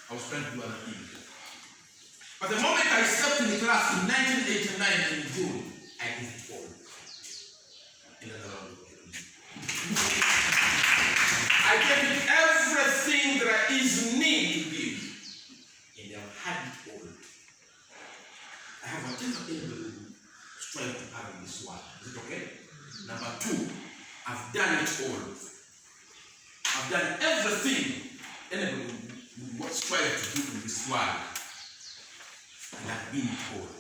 I was trying to do other things. But the moment I stepped in the class in 1989 in June, I gave it all. In another way. I gave it everything there is need to give. And I've had it all. I have whatever anybody strive to have in this world. Is it okay? Number two, I've done it all. I've done everything anybody would strive to do in this world. And I've been it all.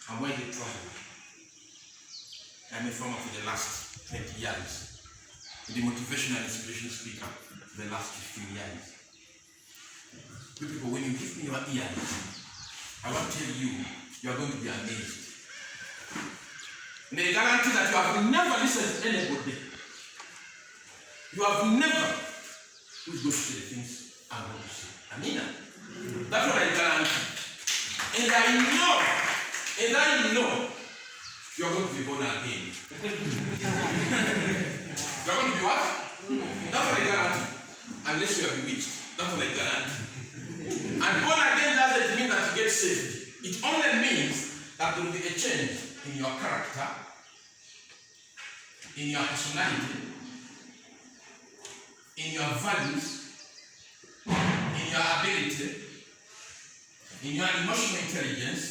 And when they travel, I'm a farmer for the last 20 years. The motivational inspiration speaker for the last 15 years. You people, when you give me your ears, I want to tell you, you are going to be amazed. And I guarantee that you have never listened to anybody. You have never who's going to say the things I'm going to say. Amina. That's what I guarantee. And I know you're going to be born again. You're going to be what? That's what I guarantee. Unless you are bewitched. That's what I guarantee. And born again doesn't mean that you get saved. It only means that there will be a change in your character, in your personality, in your values, in your ability, in your emotional intelligence,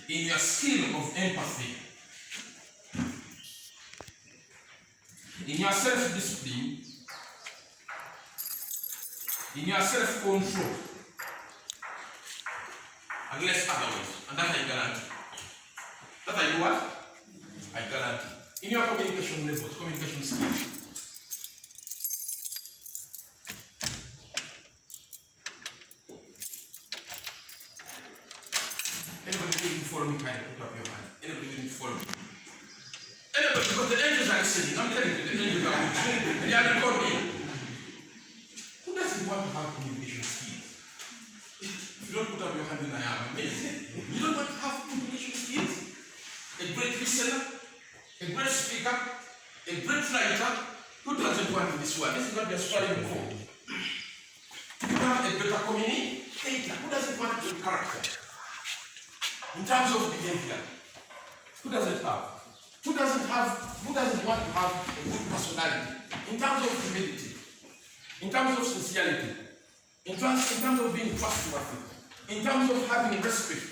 in your skill of empathy, in your self-discipline, in your self-control, unless otherwise. And that I guarantee. That I do what? I guarantee. In your communication levels, communication skills. Anybody willing to follow me? Kind of put up your hand. Anybody willing to follow me? Anybody, because the angels are listening. I'm telling you, the angels are listening. And they are recording. Who doesn't want to have communication skills? If you don't put up your hand in, I am amazing. You don't want to have communication skills? A great listener, a great speaker, a great writer. Who doesn't want in this world? This is what they're striving for. To become a better communicator. Who doesn't want good character? In terms of behavior, who doesn't have? Who doesn't want to have a good personality? In terms of humility, in terms of sincerity, in terms of being trustworthy, in terms of having respect.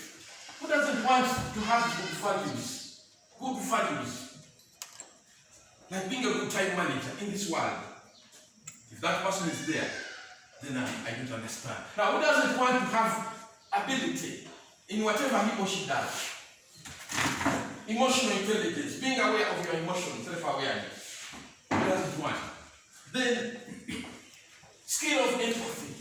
Who doesn't want to have good values? Good values. Like being a good time manager in this world. If that person is there, then I don't understand. Now, who doesn't want to have ability in whatever he or she does? Emotional intelligence, being aware of your emotions, self-awareness. Who doesn't want? Then, skill of empathy.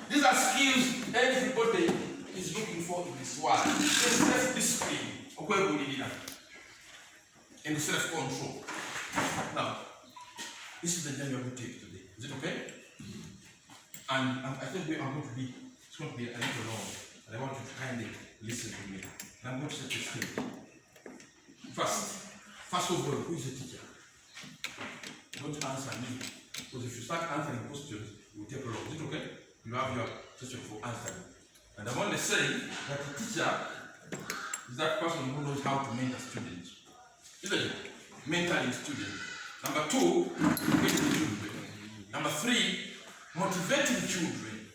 These are skills everybody is looking for in this world. Self-discipline, and self-control. Now, this is the journey we're going to take today. Is it okay? And I think it's going to be a little long, and I want you to kindly listen to me. And I'm going to set the stage. First of all, who is the teacher? You're going to answer me. Because if you start answering questions, it will take long. Is it okay? You have your session for answering. And I'm only saying that the teacher is that person who knows how to mentor students. Isn't it? Mentoring students. Number two, educating children. Number three, motivating children.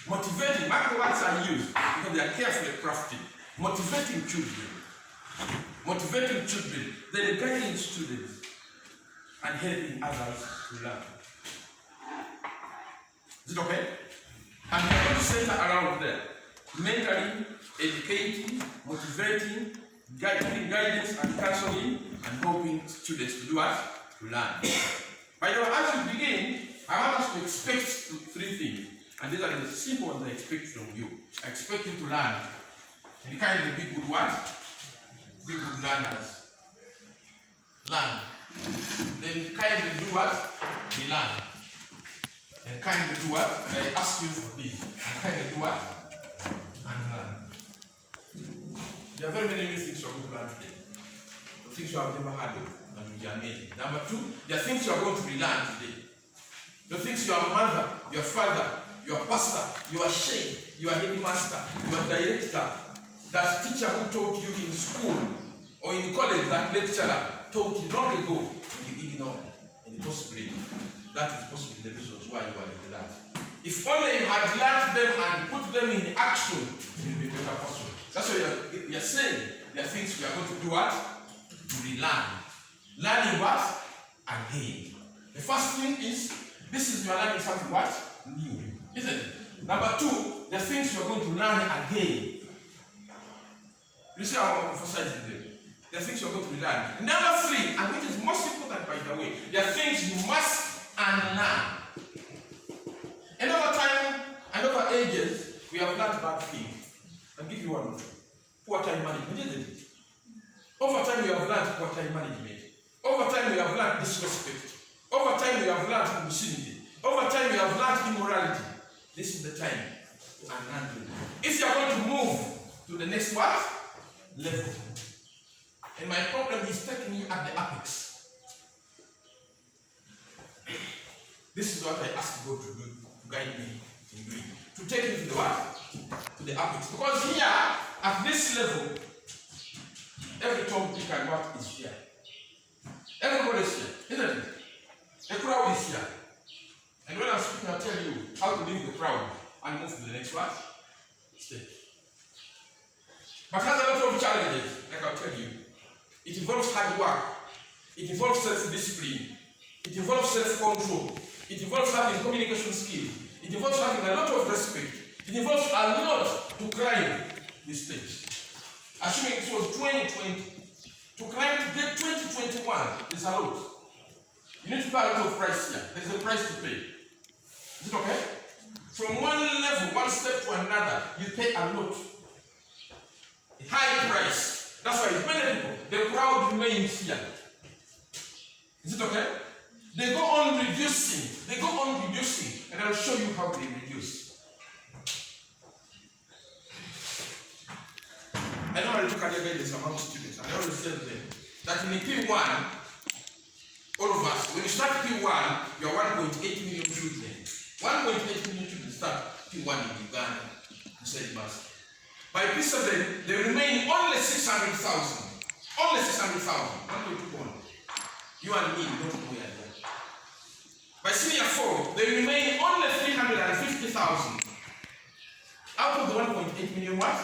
Motivating, mark the words I use because they are carefully crafted. Motivating children. Motivating children. Then guiding students and helping others to learn. Is it okay? And we're going to center around there. Mentoring, educating, motivating, giving guidance and counseling, and helping students to do what? To learn. By the way, as we begin, I want us to expect three things. And these are the simple ones I expect from you. I expect you to learn. And kind of be good what? Be good learners. Learn. Then kind of do what? We learn. And kind of do what? And I ask you for this. And kind of do what? And learn. There are very many new things you're going to learn today. Things you have never heard of. and you'll be amazed. Number two, there are things you are going to relearn today. The things your mother, your father, your pastor, your sheikh, your headmaster, your director, that teacher who taught you in school or in college, that lecturer taught you long ago, you ignore. And possibly, that is possibly the reasons why you are like that. If only you had learned them and put them in action, you will be a better person. That's why you're saying there are things we are going to do what? To relearn. Learning what? Again. The first thing is, this is you are learning something what? New. Isn't it? Number two, the things you are going to learn again. You see how I'm emphasizing them. The things you are going to learn. Number three, and which is most important by the way, there are things you must unlearn. And over time, and over ages, we have learned bad things. I'll give you one. Poor time management, isn't it? Over time, we have learned poor time management. Over time, we have learned disrespect. Over time, we have learned obscenity. Over time, we have learned immorality. This is the time to unlearn them. If you are going to move to the next what? Level. And my problem is taking you at the apex. This is what I ask God to do, to guide me in doing. To take me to the what? To the apex. Because here, at this level, every Tom, Dick, and what is here. Everybody is here, isn't it? The crowd is here. And when I'm speaking, I'll tell you how to leave the crowd and move to the next what? Stage. But it has a lot of challenges, like I'll tell you. It involves hard work. It involves self-discipline. It involves self-control. It involves having communication skills. It involves having a lot of respect. It involves a lot to climb this stage. Assuming it was 2020, to climb to get 2021 is a lot. You need to pay a lot of price here. There's a price to pay. Is it okay? From one level, one step to another, you pay a lot. A high price. That's why many people, the crowd remains here. Is it okay? They go on reducing. They go on reducing. And I'll show you how they reduce. I know I took a guidance among students, and I always tell them that in P1, all of us, when you start P1, you are 1.8 million children. 1.8 million children start P1 in Uganda, to say it must. By P7, they remain only 600,000. Only 600,000. 1.21. You and me, we don't know where they are. By senior 4, they remain only 350,000. Out of the 1.8 million what?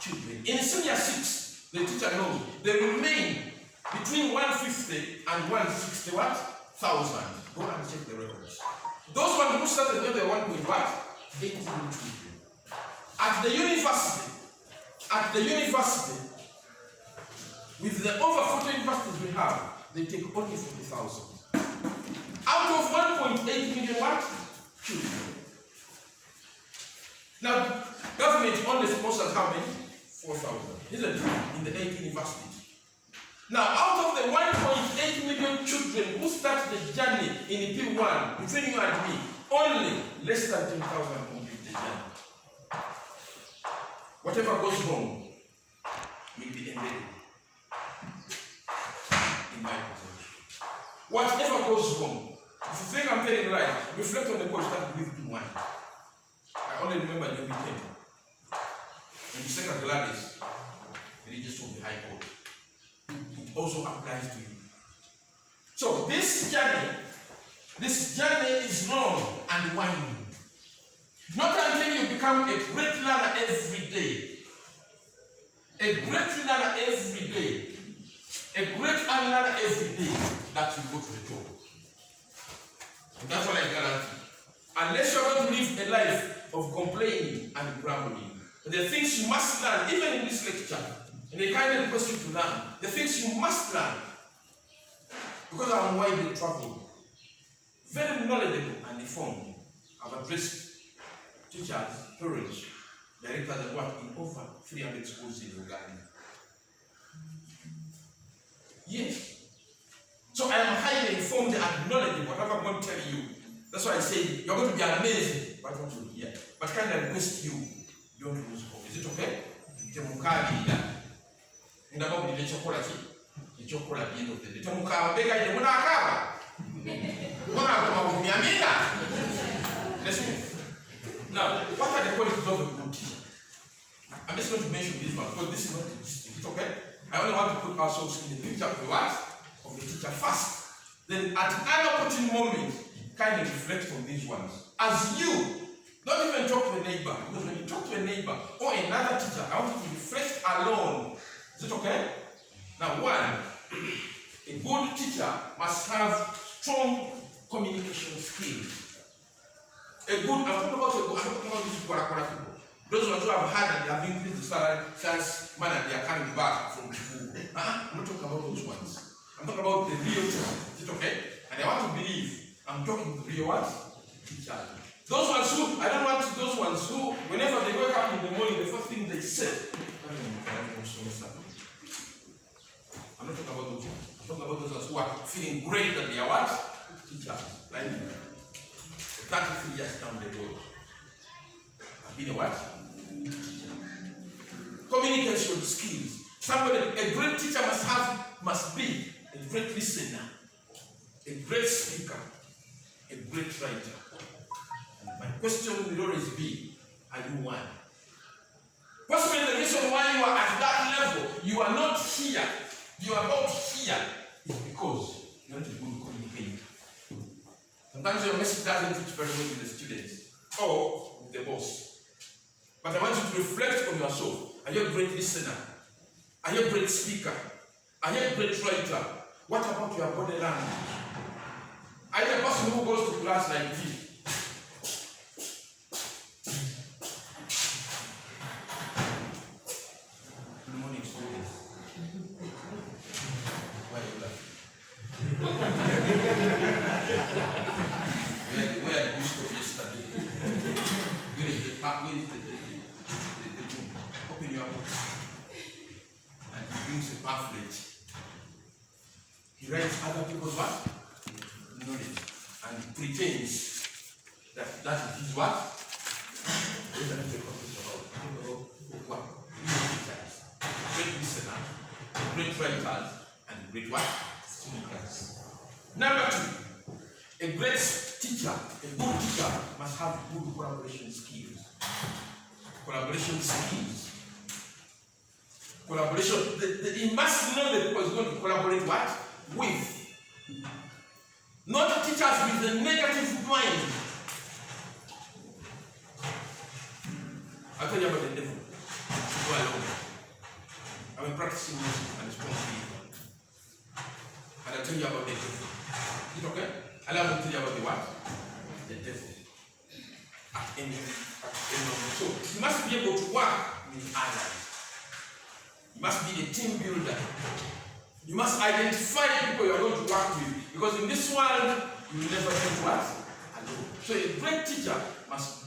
Children. In senior 6, the teacher knows they remain between 150 and 160 what? Thousand. Go and check the records. Those ones who started with the 1.8 million children. At the university, with the over 40 universities we have, they take only 40,000. Out of 1.8 million what? Children. Now, government only sponsors how many? 4,000. Isn't it? In the 8 universities. Now, out of the 1.8 million children who start the journey in P1, between you and me, only less than 10,000 complete the journey. Whatever goes wrong will be embedded in my position. Whatever goes wrong, if you think I'm telling you right, reflect on the course that we lived in one. I only remember the weekend. And the second Gladys, the registrar of the High Court. It also applies to you. So this journey is long and winding. Not until you become a great learner every day. A great learner every day. A great unlearner every day that you go to the top. And that's what I guarantee. Unless you're going to live a life of complaining and grumbling. The things you must learn, even in this lecture, and they kindly request you to learn, the things you must learn. Because I'm widely traveled, very knowledgeable and informed. I've addressed teachers, parents, directors that work in over 300 schools in Uganda. Yes. So I am highly informed and knowledgeable, whatever I'm going to tell you. That's why I say you're going to be amazed by what you hear. But can I request you, don't lose hope. Is it okay? chocolate at the end of the day. Tomukaba bega ide muna akaba. Muna akaba kumiamina. Let's move. Now, what are the qualities of a good teacher? I'm just going to mention this one because this is not it's okay. I only want to put ourselves in the picture of the what? Of the teacher first. Then at an opportune moment, kind of reflect on these ones. As you don't even talk to a neighbor, because when you talk to a neighbor or another teacher, I want you to reflect alone. Is it okay? Now, one, a good teacher must have strong communication skills. I'm talking about these people. Those ones who have heard that they have increased the salary since man and they are coming back from school. I'm not talking about those ones. I'm talking about the real teacher. Is it okay? And I want to believe I'm talking to the real what? Teacher. Those ones who, I don't want those ones who, whenever they wake up in the morning, the first thing they say, I'm not talking about those ones. I'm talking about those ones who are feeling great that they are what? Teachers. Like 33 years down the road. I've been a what? Communication skills. A great teacher must be a great listener, a great speaker, a great writer. And my question will always be, are you one? Possibly the reason why you are at that level, you are not here, you are not here, is because you are not a good communicator. Sometimes your message doesn't reach very well with the students or with the boss. But I want you to reflect on yourself. Are you a great listener? Are you a great speaker? Are you a great writer? What about your body language? Are you a person who goes to class like this? Good morning, students. Why are you laughing? Where did you stop yesterday? Where is the room? Open your book. And he brings a pamphlet. He writes other people's what? Knowledge. And pretends that that is his what? Those are not the concepts about what? Great listener, great writers, and great what? Speakers. Number two, a great teacher, a good teacher must have good collaboration skills. Collaboration skills. Collaboration. He must know the people he's going to collaborate what? With. Not teachers with a negative mind. I'll tell you about the devil. Go along. I've been practicing music and it's conflict. And I'll tell you about the devil. Is it okay? Allow me to tell you about the what? The devil. So you must be able to work with others. You must be a team builder. You must identify people you are going to work with. Because in this world, you will never do what? Alone. So a great teacher must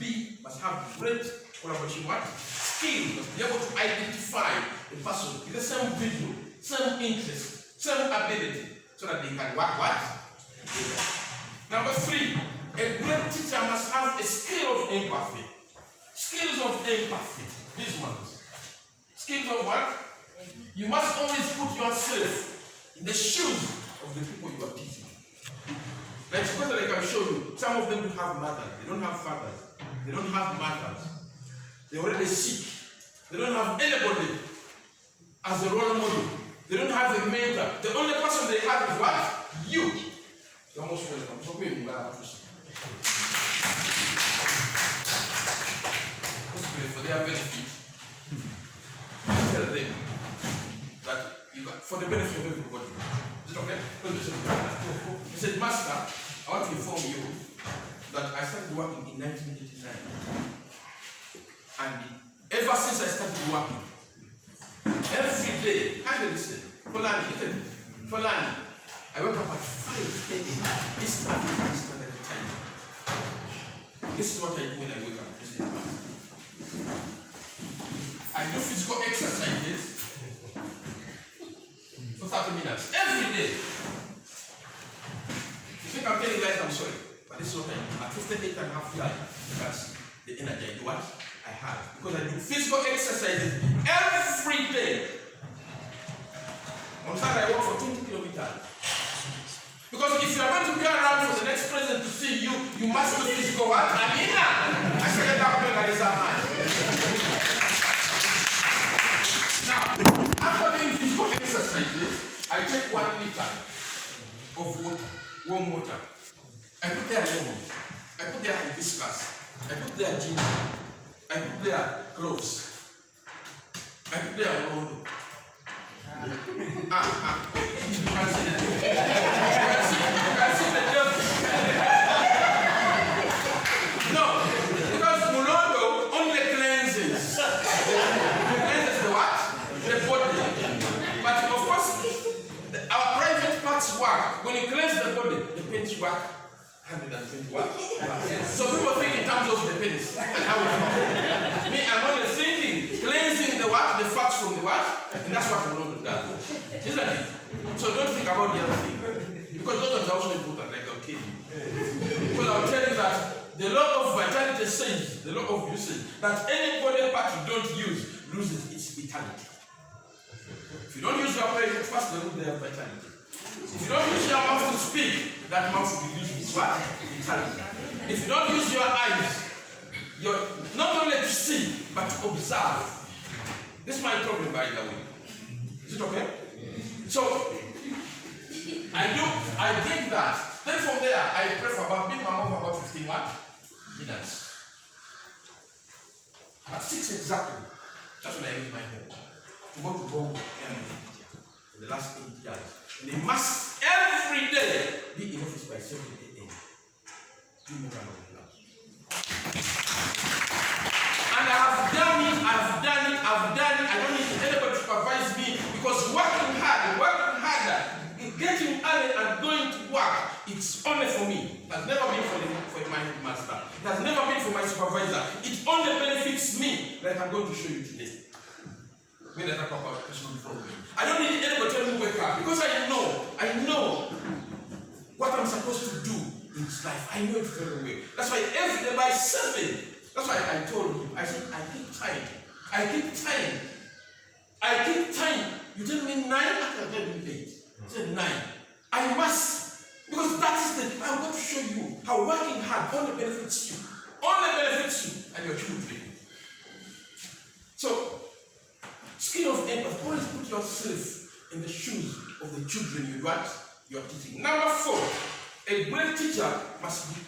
have great collaboration what? Skill, must be able to identify a person with the same vision, same interest, same ability, so that they can work what? Together. Number three, a great teacher must have a skill of empathy. Skills of empathy. These ones. Skills of what? You must always put yourself in the shoes of the people you are teaching. Like suppose I can show you, some of them do have mothers, they don't have fathers, they don't have mothers, they're already sick, they don't have anybody as a role model, they don't have a mentor. The only person they have is what? You. You're most welcome. So we for their benefit, tell them that you got for the benefit of everybody. Is it okay? He said, Master, I want to inform you that I started working in 1989. And ever since I started working, every day, I listen, Fulani, I wake up at 5 a.m. East African Standard Time. This is what I do when I wake up. I do physical exercises for 30 minutes every day. You think I'm telling you guys I'm sorry, but this is what I do. At 58.5 years, that's the energy I do what I have. Because I do physical exercises every day. On Saturday, I work for 20 kilometers. Because if you are going to be around for the next president to see you, you must do physical work. I said that now, after doing physical exercises, I take 1 liter of water, warm water. I put there lemon. I put there hibiscus. I put there ginger. I put there cloves. I put there rondo. You can see the devil. No, because Mulondo only cleanses. Cleanses the what? The body. But of course, our private parts work. When you cleanse the body, the pains work 120 watts. So people think in terms of the pains and how it. Me, I'm only thinking cleansing the what? The fats from the what? And that's what Mulondo does. Isn't it? So don't think about the other thing. Because those ones are also important, like I'll kill you. Because I'll tell you that the law of vitality says, the law of usage, that any body part you don't use loses its vitality. If you don't use your brain, first they lose their vitality. If you don't use your mouth to speak, that mouth will lose its what? Vitality. If you don't use your eyes, you're not only to see, but to observe. This is my problem, by the way. Is it okay? So, I did that. Then from there, I pray for about being my mom about 15 minutes. At 6 exactly, that's when I leave my home. To go to Bongo for the last 8 years. And they must every day be in office by 7 a.m. Do me round of applause. And I've done it. I don't need anybody to supervise me because working harder, getting early and going to work, it's only for me. It has never been for my headmaster. It has never been for my supervisor. It only benefits me, like I'm going to show you today. When I talk about personal problem, I don't need anybody to tell me wake up because I know what I'm supposed to do in this life. I know it very well. That's why every day by 7, that's why I told you, I said, I keep time. You tell me 9, I can tell you 8. I said 9. I must, because that is the, I want to show you how working hard only benefits you and your children. So, skill of empathy, always put yourself in the shoes of the children you are teaching. Number 4, a great teacher must be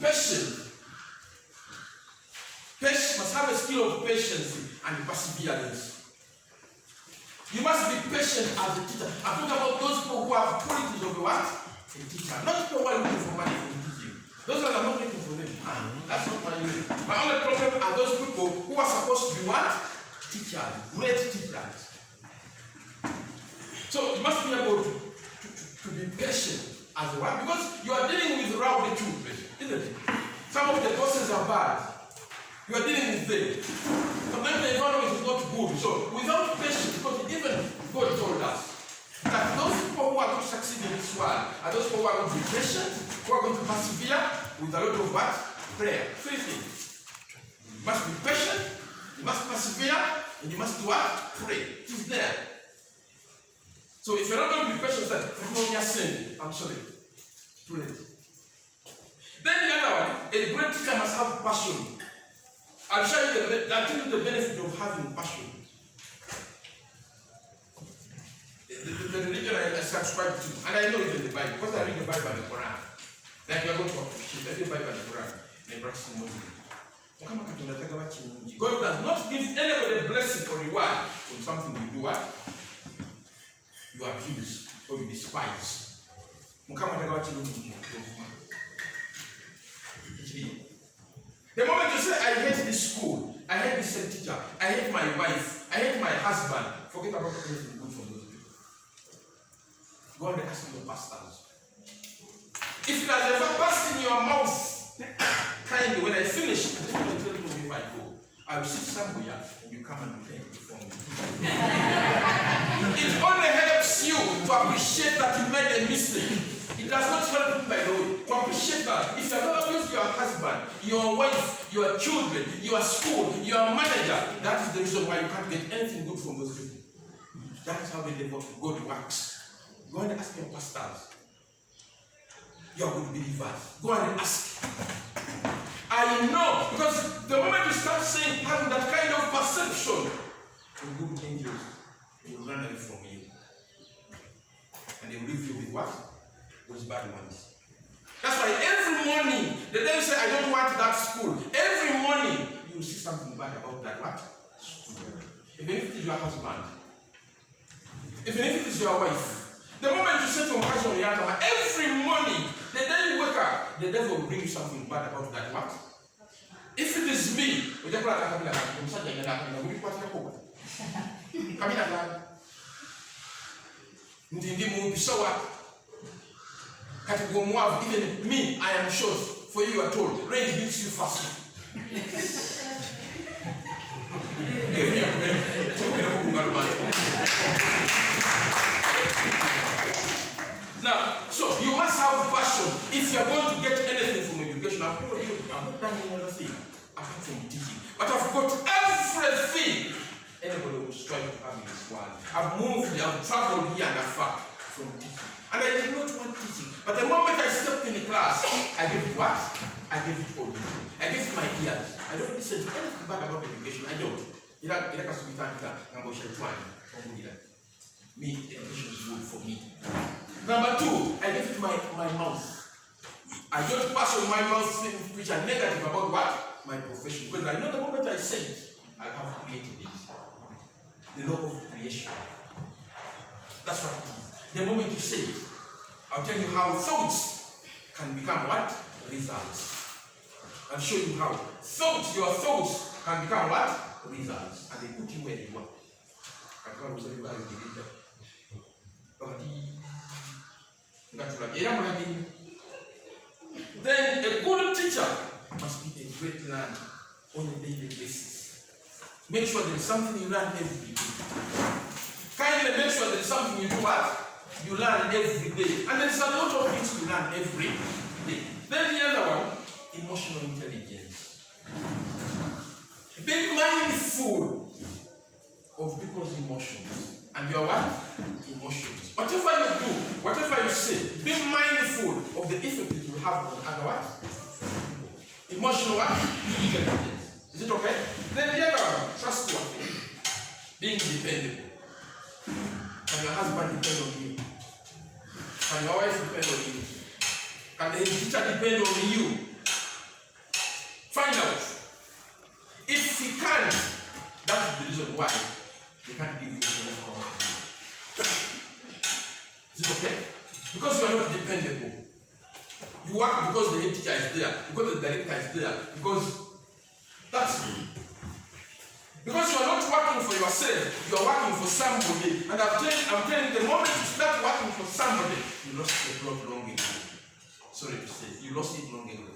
patient. Must have a skill of patience and perseverance. You must be patient as a teacher. I'm talking about those people who have qualities of what? A teacher. Not people who are looking for money from teaching. Those are not looking for them. That's not my name. My only problem are those people who are supposed to be what? Teachers. Great teachers. So you must be able to be patient as well. Because you are dealing with rowdy children, isn't it? Some of the bosses are bad. You are dealing with them. Sometimes the environment is not good. So without patience, because even God told us that those people who are going to succeed in this world are those people who are going to be patient, who are going to persevere with a lot of what? Prayer. 3 things. You must be patient, you must persevere, and you must do what? Pray. It is there. So if you're not going to be patient, I'm sorry. Pray. Then the other one, a great teacher must have passion. I'll show you the benefit of having passion. The religion I subscribe to, and I know it in the Bible, because I read the Bible and the Quran. Like you're going to appreciate every Bible and the Quran, and practice Muslim. God does not give anybody a blessing or reward from something you do what? You abuse or you despise. The moment you say, I hate this school, I hate this teacher, I hate my wife, I hate my husband, forget about anything good from those people. Go and ask your pastors. If it has ever passed in your mouth, kindly, when I finish, I just want to tell you if I go, I will sit somewhere and you come and repent before me. It only helps you to appreciate that you made a mistake. It does not help you, by the way, to appreciate that. If you have ever used your husband, your wife, your children, your school, your manager, that is the reason why you can't get anything good from those people. That is how the devil God works. Go and ask your pastors. You are good believers. Go and ask. I know, because the moment you start saying, having that kind of perception, the good angels will run away from you. And they will leave you with what? Those bad ones. That's why every morning, the devil says, I don't want that school. Every morning, you will see something bad about that what? School. Even if it is your husband. Even if it is your wife. The moment you set your eyes on the altar, every morning, the day you wake up, the devil will bring you something bad about that what? If it is me, the devil will come even me, I am sure. For you are told, rain hits you fast. Now, so you must have passion. If you are going to get anything from education, I've told you, I'm not done another thing apart from teaching. But I've got everything anybody will strive to have in this world. I've moved, I've traveled here and afar from teaching. And I did not want teaching. But the moment I stepped in the class, I gave it what? I gave it all. I gave it my ears. I don't listen to anything bad about education. I don't. Me, education is good for me. Number two, I give it my mouth. I don't pass on my mouth things which are negative about what? My profession. Because I know the moment I say it, I have created it. The law of creation. That's what it is. The moment you say it, I'll tell you how thoughts can become what? Results. I'll show you how your thoughts can become what? Results. And they put you where you are. Then a good teacher must be a great learner on a daily basis. Make sure there is something you learn every day. Kindly make sure there is something you do what? You learn every day. And there is a lot of things to learn every day. Then the other one, emotional intelligence. Be mindful of people's emotions. And your what? Emotions. Whatever you do, whatever you say, be mindful of the effect that you have on other what? Emotional what? Intelligence. Is it okay? Then the other one, trustworthy. Being dependable. Can your husband depend on you? Can your wife depend on you? Can the teacher depend on you? Find out. If he can't, that's the reason why they can't give you enough confidence. Is it okay? Because you are not dependable. You work because the head teacher is there, because the director is there, because that's you. Because you are not working for yourself, you are working for somebody. And I'm telling you, the moment you start working for somebody, you lost the plot long ago. Sorry to say, you lost it long ago.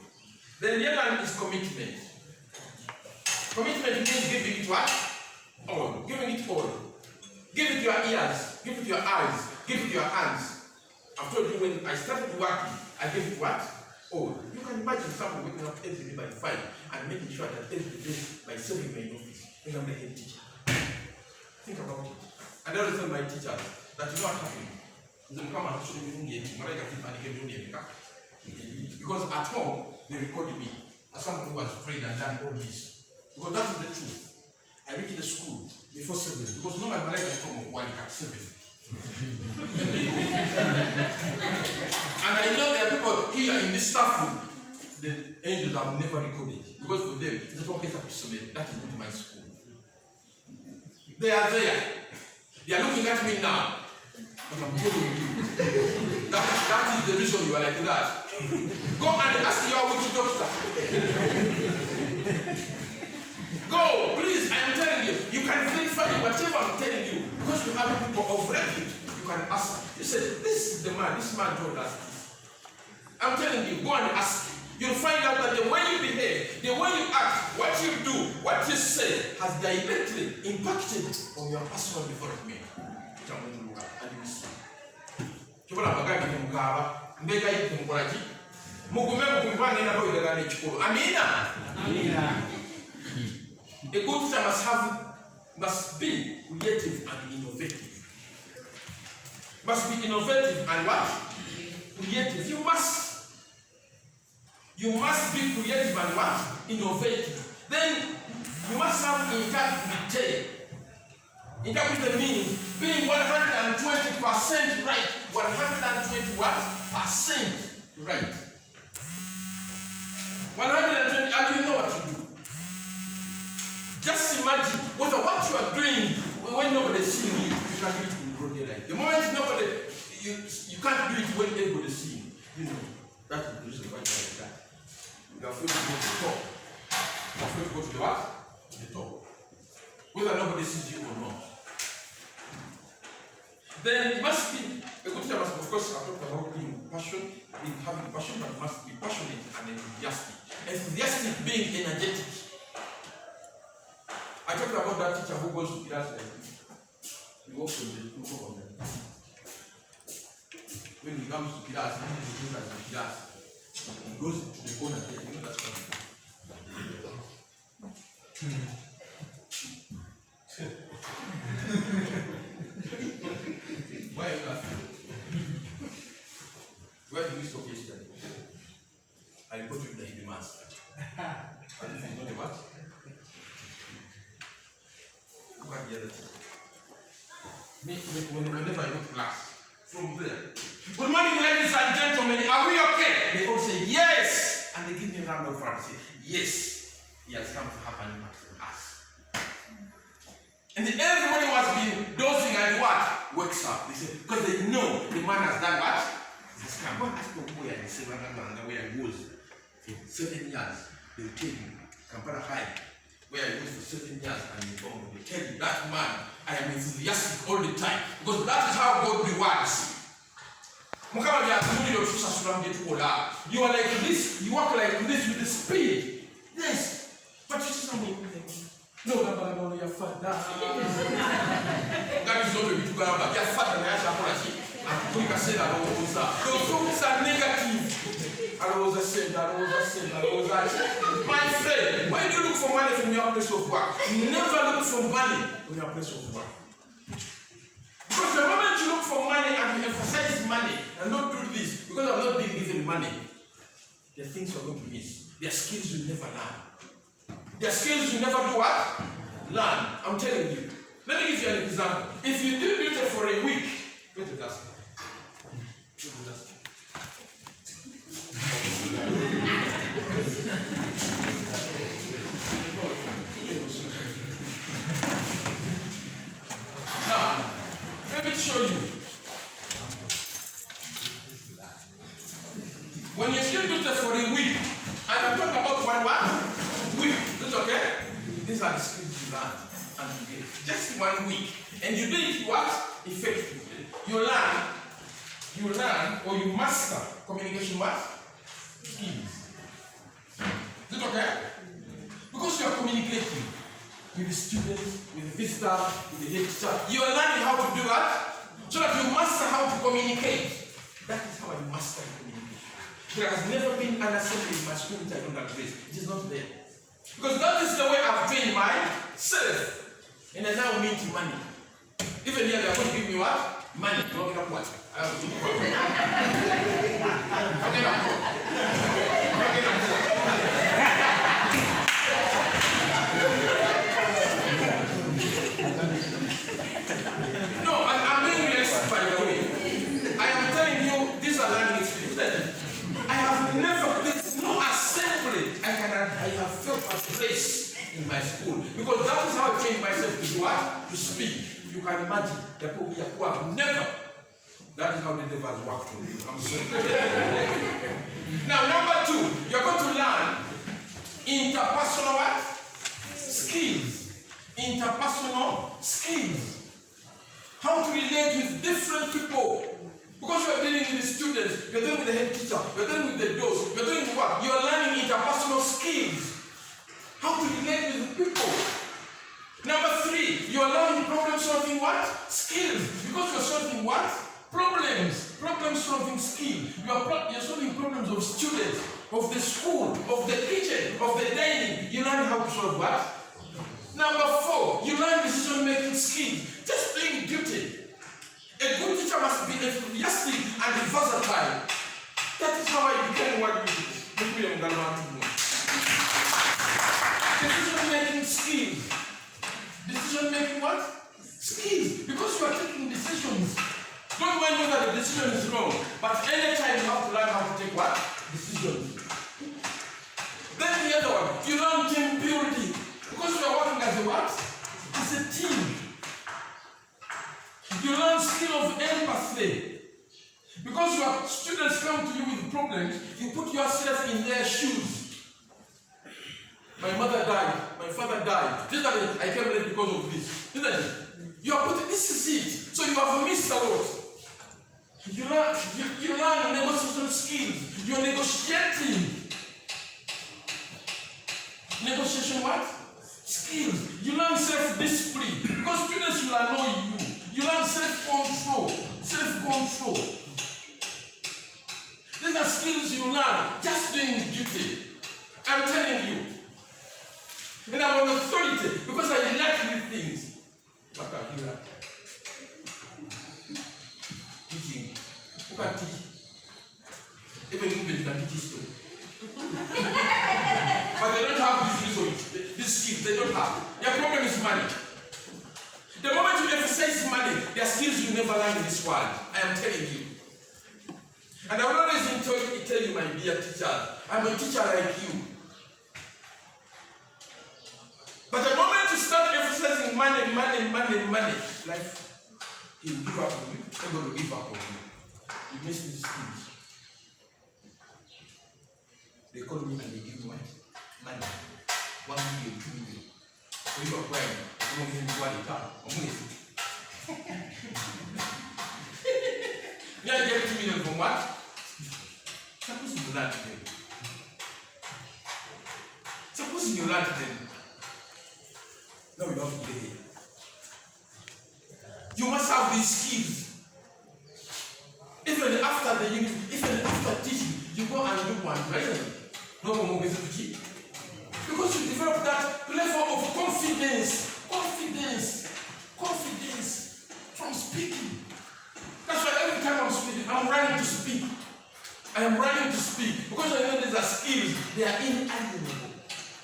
Then the other one is commitment. Commitment means giving it what? All. Giving it all. Give it your ears, give it your eyes, give it your hands. I've told you when I started working, I gave it what? All. You can imagine someone waking up every day by 5 and making sure that every day by 7 you're in office. When I'm the head teacher. Think about it. And I always tell my teachers that you know what happened. Because at home, they recorded me as someone who was prayed and done all this. Because that is the truth. I reached the school before 7. Because no man like come on 1 at 7. And I know there are people here in this staff room, the angels have never recorded. Because for them, it's not that is not my school. They are there. They are looking at me now. But I'm telling you. That is the reason you are like that. Go and ask your witch doctor. Go, please, I am telling you. You can verify whatever I'm telling you. Because you have people of refuge. You can ask. You say, this is the man. This man told us this. I'm telling you, go and ask. You'll find out that the way you behave, the way you act, what you do, what you say has directly impacted on your personal development. And you see. A good teacher must be creative and innovative. must be innovative and what? Creative. You must be creative and what? Innovative. Then you must have integrity. Integrity means being 120% right. 120 what? Percent right. 120, and you know what to do. Just imagine whether what you are doing when nobody is seeing you, you can do it in broad daylight. The moment nobody, you can't do it when everybody is seeing you. You know, that's the reason why you are like that. You are afraid to go to the top. You are afraid to go to the what? To the top. Whether nobody sees you or not. Then it must be, a good teacher must, of course, I talked about being passionate, having passion, but must be passionate and enthusiastic. Enthusiastic being energetic. I talked about that teacher who goes to class like this. He walks on the floor on them. When he comes to class, he goes to class. He goes to the corner there. You know that's coming. Why are you laughing? Where did we stop yesterday? I reported you that he demands. I didn't think not the what? Look at the other thing. Whenever I go to class, from there. Good morning, ladies and gentlemen. Are we okay? They all say yes. And they give me a round of applause and say, yes, he has come to have an impact on us. And then everybody was been dozing and what? Wakes up. They say, because they know the man has done what? Has come. Go ask them where they say, where he goes. For 7 years, they will tell you, Kampala High, where he goes for 7 years, and they tell you, that man, I am enthusiastic all the time. Because that is how God rewards. You are like this, you walk like this with the speed. Yes. But you see something. No, your father. God is not a bit to Garaba. Your father, and we can say that those thoughts are negative. My friend, when you look for money from your place of work, never look for money from your place of work. Because the moment you look for money and you emphasize money and not do this, because I'm not being given money, the things you're going to miss. Their skills you never learn. Their skills you never do what? Learn. I'm telling you. Let me give you an example. If you do it for a week, go to that. Now, let me show you. When you still do that for a week, and I'm talking about one week, that's okay? These are the skills you learn and you get. Just 1 week. And you do it what? Effectively. You learn or you master communication what? Skills. Is it okay? Because you are communicating with the students, with the visitor, with the head teacher. You are learning how to do that so that you master how to communicate. That is how I master communication. There has never been an assembly in my school which I don't address. It is not there. Because that is the way I've trained myself. And I now need money. Even here they are going to give me what? Money. Not enough what? I have to do what? No, I'm being realistic by the way. I am telling you, these are learning experiences. I have never, there's no assembly I have felt a place in my school. Because that is how I trained myself to do what? To speak. You can imagine the people who have never. That is how the devil has worked on you. I'm sorry. Now, number 2, you're going to learn interpersonal what? Skills. Interpersonal skills. How to relate with different people. Because you're dealing with the students, you're dealing with the head teacher, you're dealing with the doors, you're doing what? You're learning interpersonal skills. How to relate with people. Number 3, you're learning problem solving what? Skills. Because you're solving what? Problems. Problem solving skill. You're solving problems of students, of the school, of the kitchen, of the dining. You learn how to solve what? Number 4, you learn decision making skills. Just playing duty. A A good teacher must be enthusiastic and versatile. That is how I became what we do. Decision making skills. Decision making what? Skills. Because you are taking decisions. Don't mind whether the decision is wrong, but anytime you have to learn how to take what? Decisions. Then the other one, you learn team building. Because you are working as a what? As a team. You learn skill of empathy. Because your students come to you with problems, you put yourself in their shoes. My mother died, my father died. I came late because of this. Isn't it? You are putting, this is it. So you have missed a lot. You learn negotiation skills. You're negotiating. Negotiation what? Skills. You learn self-discipline. Because students will annoy you. You learn self-control. Self-control. These are skills you learn just doing duty. I'm telling you. And I'm on authority because I like these things. What are you like? Teaching. Who can teach? Even English can teach history. But they don't have these resources, these skills, they don't have. Their problem is money. The moment you emphasize money, there are skills you never learn in this world. I am telling you. And I will always tell you, my dear teacher, I'm a teacher like you. But the moment you start emphasizing money, life, he will give up on you. Everybody will give up on you. You miss these skills. They call me and they give me money. 1 million, 2 million. So you are crying. You don't give me what you have. I'm going to you are getting 2 million from what? Suppose you learn today. Suppose you learn today. Now you have to play here. You must have these skills. Even after the unit, even after teaching, you go and do one, right? No more to teach. Because you develop that level of confidence. Confidence from speaking. That's why every time I'm speaking, I'm running to speak. I am running to speak. Because I know these are skills. They are inalienable.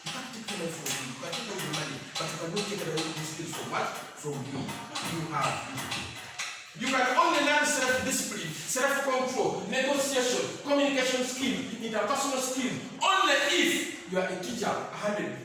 You can't take them from me. You can take away the money. But you cannot take away these skills from what? From me. You have. You can only learn self-discipline, self-control, negotiation, communication skills, interpersonal skills, only if you are a teacher, 100.